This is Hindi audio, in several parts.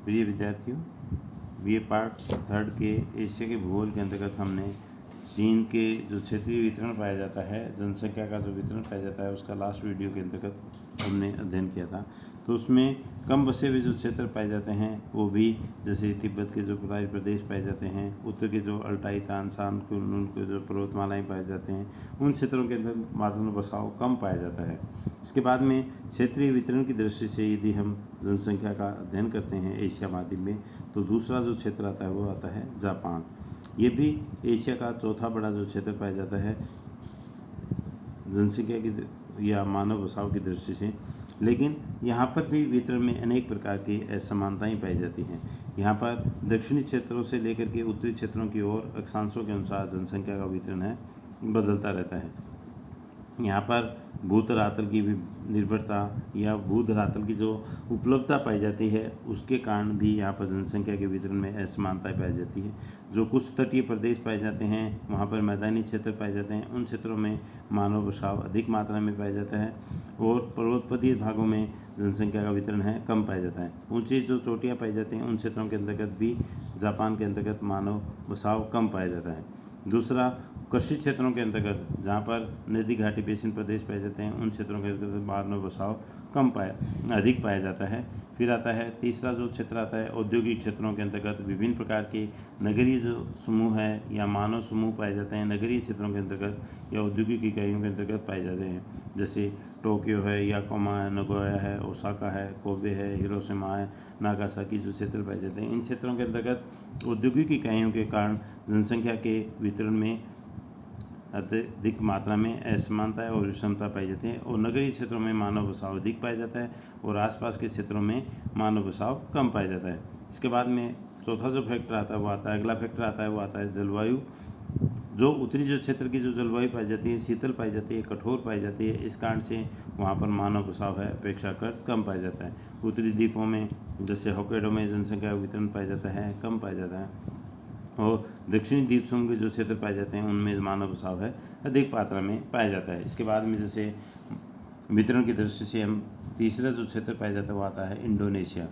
प्रिय विद्यार्थियों, ये पार्ट 3 के एशिया के भूगोल के अंतर्गत हमने चीन के जो क्षेत्रीय वितरण पाया जाता है, जनसंख्या का जो वितरण पाया जाता है, उसका लास्ट वीडियो के अंतर्गत हमने अध्ययन किया था। तो उसमें कम बसे हुए जो क्षेत्र पाए जाते हैं वो भी, जैसे तिब्बत के जो पहाड़ी प्रदेश पाए जाते हैं, उत्तर के जो अल्टाई तानशान कुनलुन के जो पर्वतमालाएँ पाए जाते हैं, उन क्षेत्रों के अंदर मानव बसाव कम पाया जाता है। इसके बाद में क्षेत्रीय वितरण की दृष्टि से यदि हम जनसंख्या का अध्ययन करते हैं एशिया महाद्वीप में, तो दूसरा जो क्षेत्र आता है वो आता है जापान। ये भी एशिया का चौथा बड़ा जो क्षेत्र पाया जाता है जनसंख्या की या मानव बसाव की दृष्टि से, लेकिन यहाँ पर भी वितरण में अनेक प्रकार की असमानताएं पाई जाती हैं। यहाँ पर दक्षिणी क्षेत्रों से लेकर के उत्तरी क्षेत्रों की ओर अक्षांशों के अनुसार जनसंख्या का वितरण है बदलता रहता है। यहाँ पर भूतरातल की भी निर्भरता या भूधरातल की जो उपलब्धता पाई जाती है उसके कारण भी यहाँ पर जनसंख्या के वितरण में असमानता पाई जाती है। जो कुछ तटीय प्रदेश पाए जाते हैं वहाँ पर मैदानी क्षेत्र पाए जाते हैं, उन क्षेत्रों में मानव बसाव अधिक मात्रा में पाया जाता है और पर्वतपदीय भागों में जनसंख्या का वितरण है कम पाया जाता है। ऊंची जो चोटियाँ पाई जाती हैं उन क्षेत्रों के अंतर्गत भी जापान के अंतर्गत मानव बसाव कम पाया जाता है। दूसरा, कृषि क्षेत्रों के अंतर्गत जहाँ पर नदी घाटी बेसिन प्रदेश पाए जाते हैं उन क्षेत्रों के अंतर्गत मानव बसाव अधिक पाया जाता है। फिर आता है तीसरा जो क्षेत्र आता है औद्योगिक क्षेत्रों के अंतर्गत विभिन्न प्रकार के नगरीय जो समूह है या मानव समूह पाए जाते हैं नगरीय क्षेत्रों के अंतर्गत या औद्योगिक इकाइयों के अंतर्गत पाए जाते हैं। जैसे टोक्यो है, याकोमा है, नगोया है, ओसाका है, कोबे है, हिरोशिमा है, नागासाकी जो क्षेत्र पाए जाते हैं, इन क्षेत्रों के अंतर्गत औद्योगिक इकाइयों के कारण जनसंख्या के वितरण में अधिक मात्रा में असमानता और विषमता पाई जाती है और नगरीय क्षेत्रों में मानव बसाव अधिक पाया जाता है और आसपास के क्षेत्रों में मानव बसाव कम पाया जाता है। इसके बाद में चौथा जो फैक्टर आता है वो आता है, अगला फैक्टर आता है वो आता है जलवायु। जो उत्तरी जो क्षेत्र की जो जलवायु पाई जाती है शीतल पाई जाती है, कठोर पाई जाती है, इस कारण से वहाँ पर मानव बसाव है अपेक्षाकृत कम पाया जाता है। उत्तरी द्वीपों में जैसे होक्काइडो में जनसंख्या वितरण पाया जाता है कम पाया जाता है और दक्षिणी द्वीप समूह के जो क्षेत्र पाए जाते हैं उनमें मानव बसाव है अधिक मात्रा में पाया जाता है। इसके बाद में जैसे वितरण की दृष्टि से हम तीसरा जो क्षेत्र पाया जाता है वो आता है इंडोनेशिया।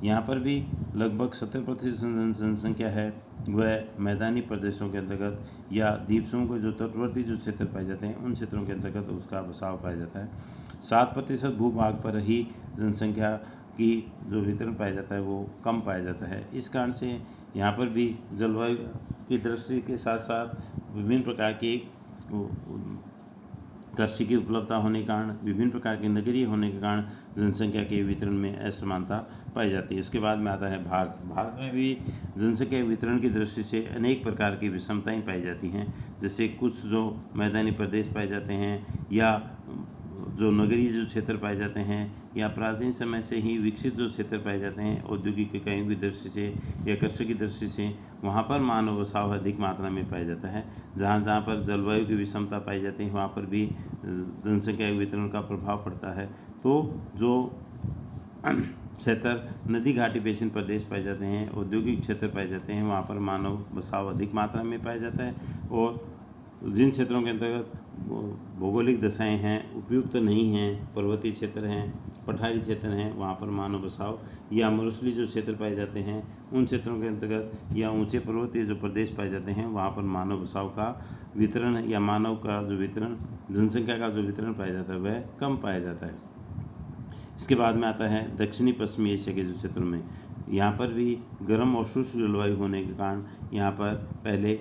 यहाँ पर भी लगभग 70% जनसंख्या है वह मैदानी प्रदेशों के अंतर्गत या द्वीप समूह के जो तटवर्ती जो क्षेत्र पाए जाते हैं उन क्षेत्रों के अंतर्गत उसका बसाव पाया जाता है। 7% भूभाग पर ही जनसंख्या की जो वितरण पाया जाता है वो कम पाया जाता है। इस कारण से यहाँ पर भी जलवायु की दृष्टि के साथ साथ विभिन्न प्रकार की कृषि की उपलब्धता होने के कारण, विभिन्न प्रकार के नगरीय होने के कारण जनसंख्या के वितरण में असमानता पाई जाती है। इसके बाद में आता है भारत। भारत में भी जनसंख्या वितरण की दृष्टि से अनेक प्रकार की विषमताएं पाई जाती हैं। जैसे कुछ जो मैदानी प्रदेश पाए जाते हैं या जो नगरीय जो क्षेत्र पाए जाते हैं या प्राचीन समय से ही विकसित जो क्षेत्र पाए जाते हैं औद्योगिक इकाइयों की दृष्टि से या कृषि की दृष्टि से, वहाँ पर मानव बसाव अधिक मात्रा में पाया जाता है। जहाँ जहाँ पर जलवायु की विषमता पाई जाती है वहाँ पर भी जनसंख्या वितरण का प्रभाव पड़ता है। तो जो क्षेत्र नदी घाटी बेसिन प्रदेश पाए जाते हैं, औद्योगिक क्षेत्र पाए जाते हैं, वहाँ पर मानव बसाव अधिक मात्रा में पाया जाता है और जिन क्षेत्रों के अंतर्गत भौगोलिक दशाएं हैं, उपयुक्त नहीं हैं, पर्वतीय क्षेत्र हैं, पठारी क्षेत्र हैं, वहाँ पर मानव बसाव या मरुस्थलीय जो क्षेत्र पाए जाते हैं उन क्षेत्रों के अंतर्गत या ऊंचे पर्वतीय जो प्रदेश पाए जाते हैं वहाँ पर मानव बसाव का वितरण या मानव का जो वितरण, जनसंख्या का जो वितरण पाया जाता है वह कम पाया जाता है। इसके बाद में आता है दक्षिणी पश्चिमी एशिया के जो क्षेत्रों में, यहाँ पर भी गर्म और शुष्क जलवायु होने के कारण यहाँ पर पहले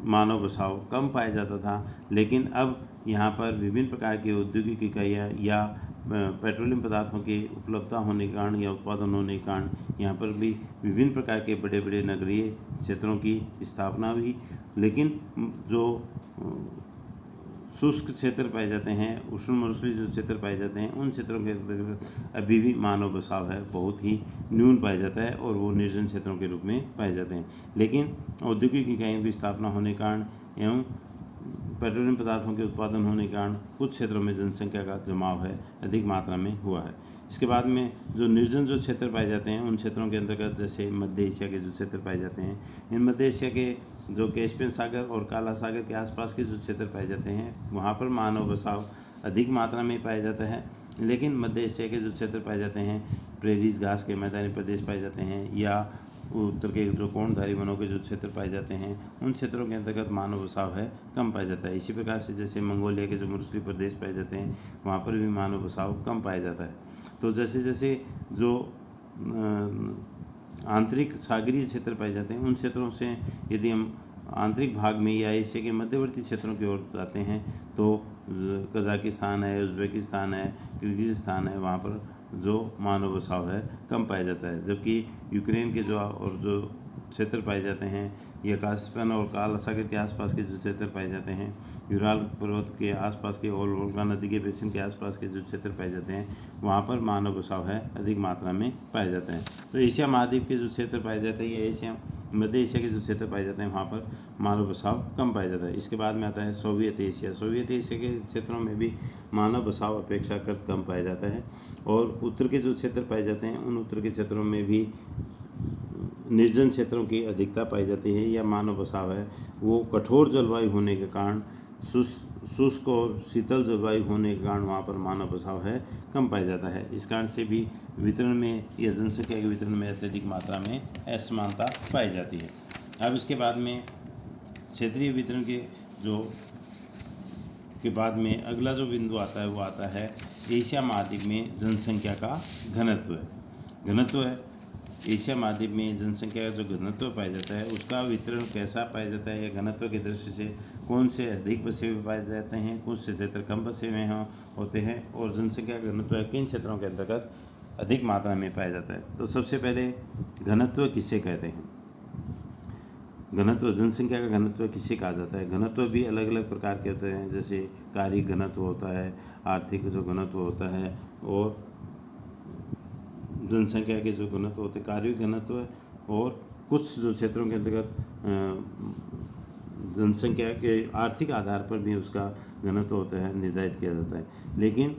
मानव बसाव कम पाया जाता था, लेकिन अब यहाँ पर विभिन्न प्रकार की औद्योगिक इकाइयाँ या पेट्रोलियम पदार्थों की उपलब्धता होने के कारण या उत्पादन होने के कारण यहाँ पर भी विभिन्न प्रकार के बड़े बड़े नगरीय क्षेत्रों की स्थापना हुई। लेकिन जो शुष्क क्षेत्र पाए जाते हैं, उष्ण मरुस्थलीय जो क्षेत्र पाए जाते हैं उन क्षेत्रों के अंतर्गत अभी भी मानव बसाव है बहुत ही न्यून पाया जाता है और वो निर्जन क्षेत्रों के रूप में पाए जाते हैं। लेकिन औद्योगिक इकाइयों की स्थापना होने के कारण एवं पेट्रोलियम पदार्थों के उत्पादन होने के कारण कुछ क्षेत्रों में जनसंख्या का जमाव है अधिक मात्रा में हुआ है। इसके बाद में जो निर्जन जो क्षेत्र पाए जाते हैं उन क्षेत्रों के अंतर्गत जैसे मध्य एशिया के जो क्षेत्र पाए जाते हैं, इन मध्य एशिया के जो कैस्पियन सागर और काला सागर के आसपास के जो क्षेत्र पाए जाते हैं वहाँ पर मानव बसाव अधिक मात्रा में पाया जाता है लेकिन मध्य एशिया के जो क्षेत्र पाए जाते हैं, प्रेरीज घास के मैदानी प्रदेश पाए जाते हैं, या उत्तर के जो कोणधारी वनों के जो क्षेत्र पाए जाते हैं, उन क्षेत्रों के अंतर्गत मानव बसाव है कम पाया जाता है। इसी प्रकार से जैसे मंगोलिया के जो मुर्स्ली प्रदेश पाए जाते हैं, वहाँ पर भी मानव बसाव कम पाया जाता है। तो जैसे जैसे जो आंतरिक सागरीय क्षेत्र पाए जाते हैं, उन क्षेत्रों से यदि हम आंतरिक भाग में या एशिया के मध्यवर्ती क्षेत्रों की ओर जाते हैं तो कजाकिस्तान है, उज़्बेकिस्तान है, किर्गिज़स्तान है, वहाँ पर जो मानव बसाव है कम पाया जाता है। जबकि यूक्रेन के जो क्षेत्र पाए जाते हैं, या कास्पियन और काला सागर के आसपास के जो क्षेत्र पाए जाते हैं, यूराल पर्वत के आसपास के और वोल्गा नदी के बेसिन के आसपास के जो क्षेत्र पाए जाते हैं, वहाँ पर मानव बसाव है अधिक मात्रा में पाया जाता है। तो एशिया महाद्वीप के जो क्षेत्र पाए जाते हैं, या मध्य एशिया के जो क्षेत्र पाए जाते हैं, वहाँ पर मानव बसाव कम पाया जाता है। इसके बाद में आता है सोवियत एशिया। सोवियत एशिया के क्षेत्रों में भी मानव बसाव अपेक्षाकृत कम पाया जाता है, और उत्तर के जो क्षेत्र पाए जाते हैं, उन उत्तर के क्षेत्रों में भी निर्जन क्षेत्रों की अधिकता पाई जाती है, या मानव बसाव है वो कठोर जलवायु होने के कारण, शुष्क और शीतल जलवायु होने के कारण वहाँ पर मानव बसाव है कम पाया जाता है। इस कारण से भी वितरण में या जनसंख्या के वितरण में अत्यधिक मात्रा में असमानता पाई जाती है। अब इसके बाद में क्षेत्रीय वितरण के बाद में अगला जो बिंदु आता है वो आता है एशिया महाद्वीप में जनसंख्या का घनत्व है। एशिया महाद्वीप में जनसंख्या का जो घनत्व पाया जाता है, उसका वितरण कैसा पाया जाता है, या घनत्व की दृष्टि से कौन से अधिक बसे हुए पाए जाते हैं, कुछ से क्षेत्र कम बसे हुए होते हैं, और जनसंख्या का घनत्व किन क्षेत्रों के अंतर्गत अधिक मात्रा में पाया जाता है। तो सबसे पहले घनत्व किसे कहते हैं? घनत्व, जनसंख्या का घनत्व किसे कहा जाता है? घनत्व भी अलग अलग प्रकार के होते हैं, जैसे कार्य घनत्व होता है, आर्थिक जो घनत्व होता है, और जनसंख्या के जो घनत्व होते हैं कार्य घनत्व है, और कुछ जो क्षेत्रों के अंतर्गत जनसंख्या के आर्थिक आधार पर भी उसका घनत्व होता है, निर्धारित किया जाता है। लेकिन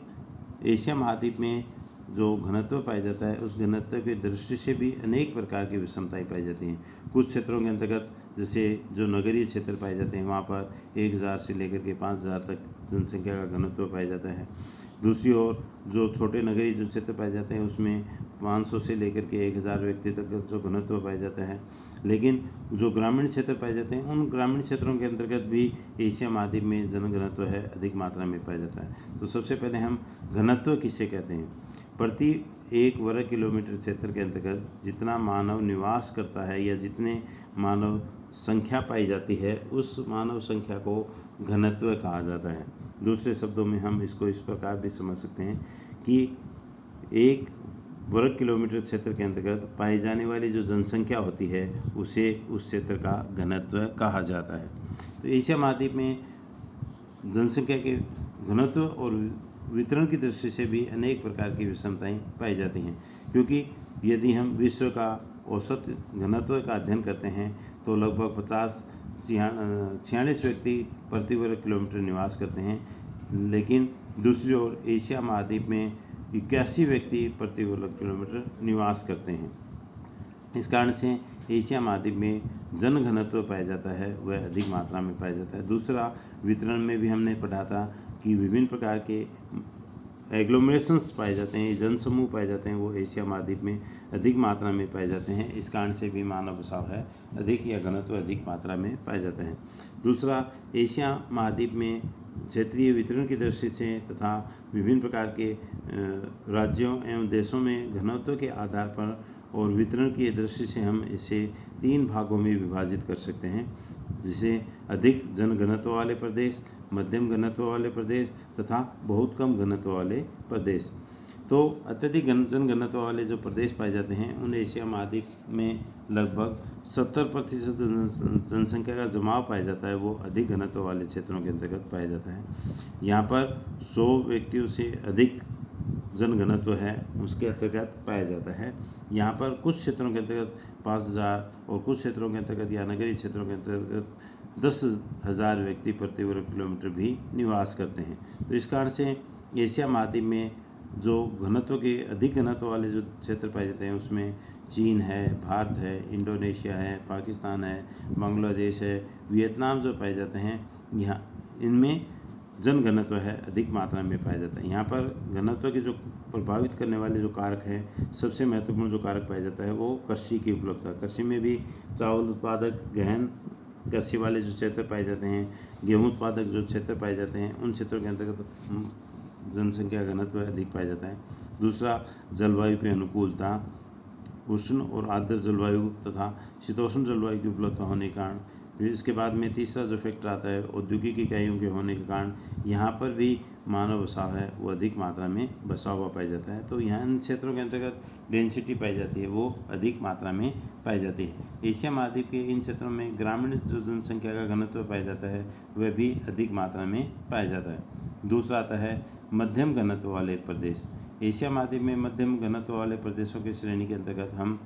एशिया महाद्वीप में जो घनत्व पाया जाता है, उस घनत्व की दृष्टि से भी अनेक प्रकार की विषमताएं पाई जाती हैं। कुछ क्षेत्रों के अंतर्गत जैसे जो नगरीय क्षेत्र पाए जाते हैं, वहाँ पर 1000 से लेकर के 5000 तक जनसंख्या का घनत्व पाया जाता है। दूसरी ओर जो छोटे नगरीय जो क्षेत्र पाए जाते हैं, उसमें 500 से लेकर के 1000 व्यक्ति तक जो घनत्व पाया जाता है। लेकिन जो ग्रामीण क्षेत्र पाए जाते हैं, उन ग्रामीण क्षेत्रों के अंतर्गत भी एशिया महाद्वीप में जनघनत्व है अधिक मात्रा में पाया जाता है। तो सबसे पहले हम घनत्व किसे कहते हैं? प्रति 1 वर्ग किलोमीटर क्षेत्र के अंतर्गत जितना मानव निवास करता है, या जितने मानव संख्या पाई जाती है, उस मानव संख्या को घनत्व कहा जाता है। दूसरे शब्दों में हम इसको इस प्रकार भी समझ सकते हैं कि 1 वर्ग किलोमीटर क्षेत्र के अंतर्गत पाई जाने वाली जो जनसंख्या होती है, उसे उस क्षेत्र का घनत्व कहा जाता है। तो एशिया महाद्वीप में जनसंख्या के घनत्व और वितरण की दृष्टि से भी अनेक प्रकार की विषमताएं पाई जाती हैं, क्योंकि यदि हम विश्व का औसत घनत्व का अध्ययन करते हैं तो लगभग 46 व्यक्ति प्रति वर्ग किलोमीटर निवास करते हैं, लेकिन दूसरी ओर एशिया महाद्वीप में 81 व्यक्ति प्रति वर्ग किलोमीटर निवास करते हैं। इस कारण से एशिया महाद्वीप में जनघनत्व पाया जाता है वह अधिक मात्रा में पाया जाता है। दूसरा, वितरण में भी हमने पढ़ा था कि विभिन्न प्रकार के एग्लोमरेशंस पाए जाते हैं, जनसमूह पाए जाते हैं, वो एशिया महाद्वीप में अधिक मात्रा में पाए जाते हैं। इस कारण से भी मानव बसाव है अधिक, या घनत्व अधिक मात्रा में पाया जाता है। दूसरा, एशिया महाद्वीप में क्षेत्रीय वितरण की दृष्टि से तथा विभिन्न प्रकार के राज्यों एवं देशों में घनत्व के आधार पर और वितरण की दृष्टि से हम इसे 3 भागों में विभाजित कर सकते हैं, जिसे अधिक जनघनत्व वाले प्रदेश, मध्यम घनत्व वाले प्रदेश तथा बहुत कम घनत्व वाले प्रदेश। तो अत्यधिक जनघनत्व वाले जो प्रदेश पाए जाते हैं, उन एशिया महाद्वीप में लगभग 70% जनसंख्या का जमाव पाया जाता है, वो अधिक घनत्व वाले क्षेत्रों के अंतर्गत पाया जाता है। यहाँ पर 100 व्यक्तियों से अधिक जनघनत्व है उसके अंतर्गत पाया जाता है। यहाँ पर कुछ क्षेत्रों के अंतर्गत 5000 और कुछ क्षेत्रों के अंतर्गत या नगरीय क्षेत्रों के अंतर्गत 10,000 व्यक्ति प्रति वर्ग किलोमीटर भी निवास करते हैं। तो इस कारण से एशिया महाद्वीप में जो घनत्व के अधिक घनत्व वाले जो क्षेत्र पाए जाते हैं, उसमें चीन है, भारत है, इंडोनेशिया है, पाकिस्तान है, बांग्लादेश है, वियतनाम जो पाए जाते हैं, यहाँ इनमें जनघनत्व है अधिक मात्रा में पाया जाता है। यहाँ पर घनत्व के जो प्रभावित करने वाले जो कारक हैं, सबसे महत्वपूर्ण जो कारक पाया जाता है वो कृषि की उपलब्धता। कृषि में भी चावल उत्पादक गहन कृषि वाले जो क्षेत्र पाए जाते हैं, गेहूँ उत्पादक जो क्षेत्र पाए जाते हैं, उन क्षेत्रों के अंतर्गत जनसंख्या घनत्व अधिक पाया जाता है। दूसरा, जलवायु की अनुकूलता, उष्ण और आर्द्र जलवायु तथा शीतोष्ण जलवायु की उपलब्धता होने के कारण। फिर इसके बाद में तीसरा जो फैक्टर आता है औद्योगिक इकाइयों के होने के कारण यहाँ पर भी मानव बसाव है वो अधिक मात्रा में बसा हुआ पाया जाता है। तो यहाँ इन क्षेत्रों के अंतर्गत डेंसिटी पाई जाती है वो अधिक मात्रा में पाई जाती है। एशिया महाद्वीप के इन क्षेत्रों में ग्रामीण जो जनसंख्या का घनत्व पाया जाता है वह भी अधिक मात्रा में पाया जाता है। दूसरा आता है मध्यम घनत्व वाले प्रदेश। एशिया महाद्वीप में मध्यम घनत्व वाले प्रदेशों की श्रेणी के अंतर्गत हम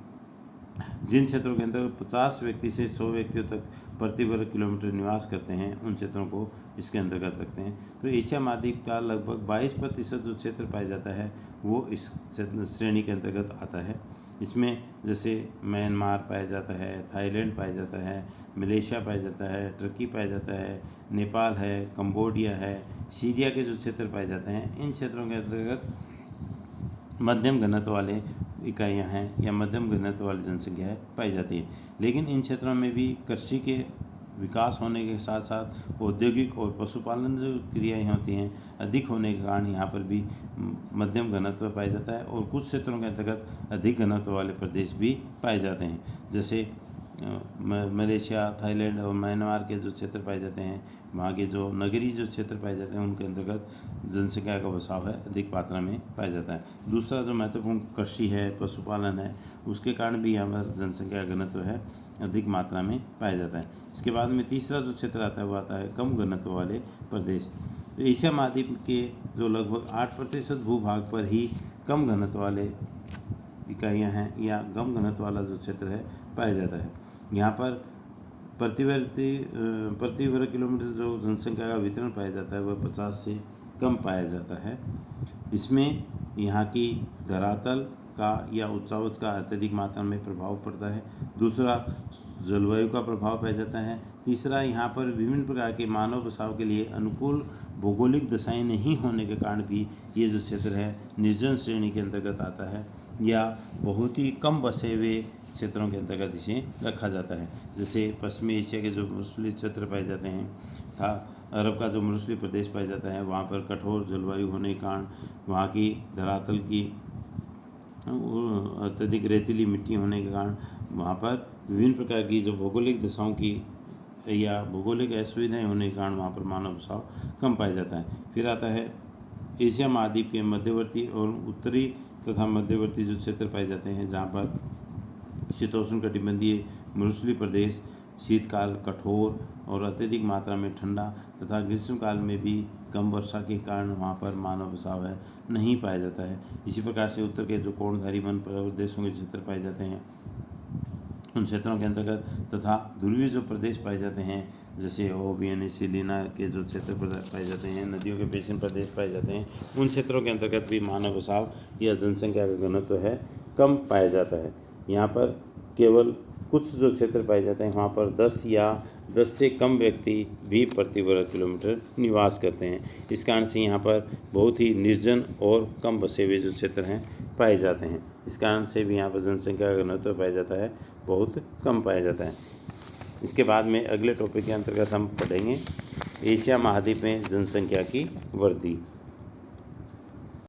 जिन क्षेत्रों के अंदर 50 व्यक्ति से 100 व्यक्तियों तक प्रति वर्ग किलोमीटर निवास करते हैं उन क्षेत्रों को इसके अंतर्गत रखते हैं। तो एशिया महाद्वीप का लगभग 22% जो क्षेत्र पाया जाता है वो इस श्रेणी के अंतर्गत आता है। इसमें जैसे म्यांमार पाया जाता है, थाईलैंड पाया जाता है, मलेशिया पाया जाता है, टर्की पाया जाता है, नेपाल है, कंबोडिया है, सीरिया के जो क्षेत्र पाए जाते हैं, इन क्षेत्रों के अंतर्गत मध्यम घनत्व वाले इकाइयाँ हैं या मध्यम घनत्व वाली जनसंख्या पाई जाती है। लेकिन इन क्षेत्रों में भी कृषि के विकास होने के साथ साथ औद्योगिक और पशुपालन जो क्रियाएँ होती हैं अधिक होने के कारण यहाँ पर भी मध्यम घनत्व पाया जाता है। और कुछ क्षेत्रों के अंतर्गत अधिक घनत्व वाले प्रदेश भी पाए जाते हैं, जैसे मलेशिया, थाईलैंड और म्यांमार के जो क्षेत्र पाए जाते हैं, वहाँ के जो नगरीय जो क्षेत्र पाए जाते हैं उनके अंतर्गत जनसंख्या का बसाव है अधिक मात्रा में पाया जाता है। दूसरा जो महत्वपूर्ण कृषि है, पशुपालन है, उसके कारण भी यहाँ पर जनसंख्या घनत्व है अधिक मात्रा में पाया जाता है। इसके बाद में तीसरा जो क्षेत्र आता है वो आता है कम घनत्व वाले प्रदेश। तो एशिया महाद्वीप के जो लगभग 8% भूभाग पर ही कम घनत्व वाले इकाइयाँ हैं या कम घनत्व वाला जो क्षेत्र है पाया जाता है। यहाँ पर प्रति वर्ग किलोमीटर जो जनसंख्या का वितरण पाया जाता है वह 50 से कम पाया जाता है। इसमें यहाँ की धरातल का या उच्चावच का अत्यधिक मात्रा में प्रभाव पड़ता है। दूसरा, जलवायु का प्रभाव पाया जाता है। तीसरा, यहाँ पर विभिन्न प्रकार के मानव बसाव के लिए अनुकूल भौगोलिक दशाएं नहीं होने के कारण भी ये जो क्षेत्र है निर्जन श्रेणी के अंतर्गत आता है या बहुत ही कम बसे हुए क्षेत्रों के अंतर्गत इसे रखा जाता है। जैसे पश्चिमी एशिया के जो मरुस्थलीय क्षेत्र पाए जाते हैं था अरब का जो मरुस्थलीय प्रदेश पाया जाता है, वहाँ पर कठोर जलवायु होने के कारण वहाँ की धरातल की अत्यधिक रेतीली मिट्टी होने के कारण वहाँ पर विभिन्न प्रकार की जो भौगोलिक दशाओं की या भौगोलिक असुविधाएँ होने के कारण वहाँ पर मानव बसाव कम पाया जाता है। फिर आता है एशिया महाद्वीप के मध्यवर्ती और उत्तरी तथा मध्यवर्ती जो क्षेत्र पाए जाते हैं, जहाँ पर शीतोष्ण कटिबंधीय मरुस्थलीय प्रदेश, शीतकाल कठोर और अत्यधिक मात्रा में ठंडा तथा ग्रीष्मकाल में भी कम वर्षा के कारण वहाँ पर मानव बसाव है नहीं पाया जाता है। इसी प्रकार से उत्तर के जो कोणधारी वन प्रदेशों के क्षेत्र पाए जाते हैं उन क्षेत्रों के अंतर्गत तथा ध्रुवीय जो प्रदेश पाए जाते हैं जैसे ओबियन सिलिना के जो क्षेत्र पाए जाते हैं, नदियों के बेसिन प्रदेश पाए जाते हैं, उन क्षेत्रों के अंतर्गत भी मानव बसाव या जनसंख्या का घनत्व है कम पाया जाता है। यहाँ पर केवल कुछ जो क्षेत्र पाए जाते हैं वहाँ पर 10 से कम व्यक्ति भी प्रति वर्ग किलोमीटर निवास करते हैं। इस कारण से यहाँ पर बहुत ही निर्जन और कम बसे हुए जो क्षेत्र हैं पाए जाते हैं। इस कारण से भी यहाँ पर जनसंख्या का घनत्व पाया जाता है बहुत कम पाया जाता है। इसके बाद में अगले टॉपिक के अंतर्गत हम पढ़ेंगे एशिया महाद्वीप में जनसंख्या की वृद्धि।